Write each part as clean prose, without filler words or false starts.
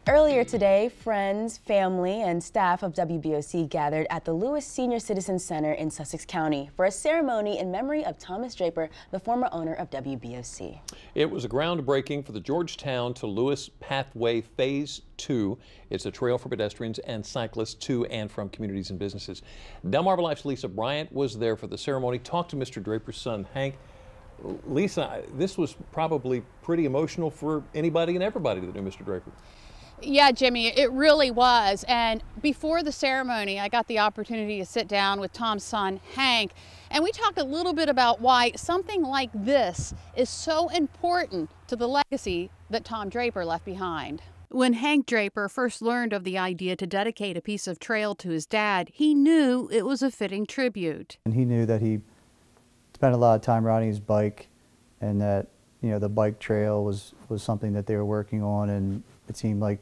Earlier today, friends, family, and staff of WBOC gathered at the Lewes Senior Citizen Center in Sussex County for a ceremony in memory of Thomas Draper, the former owner of WBOC. It was a groundbreaking for the Georgetown to Lewes Pathway Phase 2. It's a trail for pedestrians and cyclists to and from communities and businesses. Delmarva Life's Lisa Bryant was there for the ceremony, talked to Mr. Draper's son, Hank. Lisa, this was probably pretty emotional for anybody and everybody that knew Mr. Draper. Yeah, Jimmy, it really was. And before the ceremony, I got the opportunity to sit down with Tom's son, Hank, and we talked a little bit about why something like this is so important to the legacy that Tom Draper left behind. When Hank Draper first learned of the idea to dedicate a piece of trail to his dad, he knew it was a fitting tribute. And he knew that he spent a lot of time riding his bike, and that, you know, the bike trail was something that they were working on, and it seemed like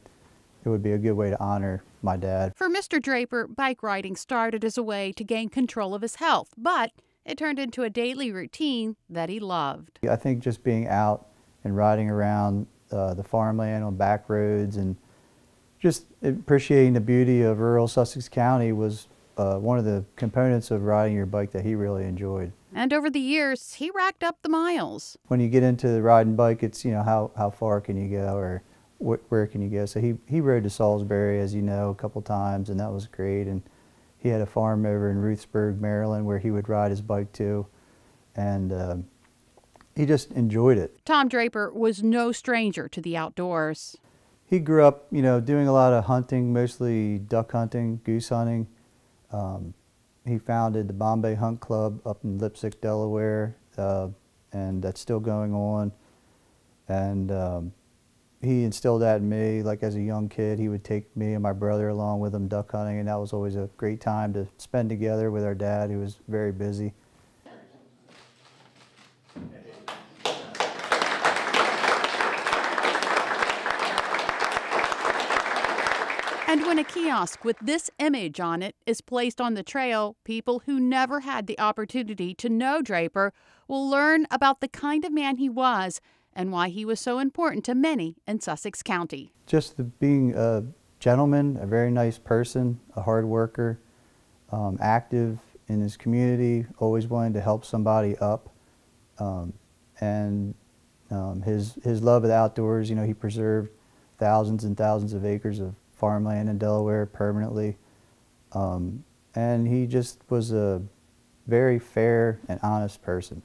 it would be a good way to honor my dad. For Mr. Draper, bike riding started as a way to gain control of his health, but it turned into a daily routine that he loved. I think just being out and riding around the farmland on back roads and just appreciating the beauty of rural Sussex County was one of the components of riding your bike that he really enjoyed. And over the years, he racked up the miles. When you get into the riding bike, it's, you know, how far can you go, or where can you go? So he rode to Salisbury, as you know, a couple times, and that was great. And he had a farm over in Ruthsburg, Maryland, where he would ride his bike to, and he just enjoyed it. Tom Draper was no stranger to the outdoors. He grew up, you know, doing a lot of hunting, mostly duck hunting, goose hunting. He founded the Bombay Hunt Club up in Lipsick, Delaware, and that's still going on. And he instilled that in me. Like, as a young kid, he would take me and my brother along with him duck hunting, and that was always a great time to spend together with our dad, who was very busy. And when a kiosk with this image on it is placed on the trail, people who never had the opportunity to know Draper will learn about the kind of man he was and why he was so important to many in Sussex County. Just being a gentleman, a very nice person, a hard worker, active in his community, always wanting to help somebody up, and his love of the outdoors. You know, he preserved thousands and thousands of acres of farmland in Delaware permanently, and he just was a very fair and honest person.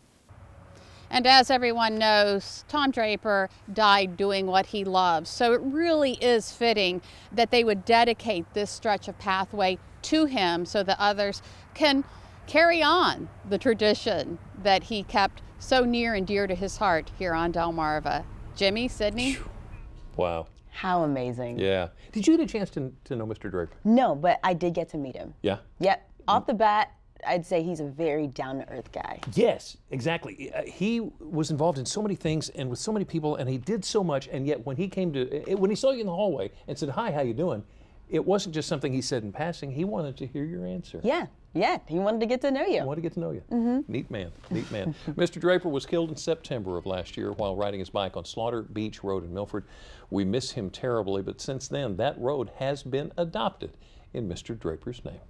And as everyone knows, Tom Draper died doing what he loves, so it really is fitting that they would dedicate this stretch of pathway to him so that others can carry on the tradition that he kept so near and dear to his heart here on Delmarva. Jimmy, Sydney? Wow. How amazing. Yeah. Did you get a chance to know Mr. Draper? No, but I did get to meet him. Yeah? Yep. Off the bat, I'd say he's a very down-to-earth guy. Yes, exactly. He was involved in so many things and with so many people, and he did so much, and yet when he came to, when he saw you in the hallway and said, "Hi, how you doing?" it wasn't just something he said in passing. He wanted to hear your answer. Yeah, he wanted to get to know you. He wanted to get to know you. Mm-hmm. Neat man, neat man. Mr. Draper was killed in September of last year while riding his bike on Slaughter Beach Road in Milford. We miss him terribly, but since then, that road has been adopted in Mr. Draper's name.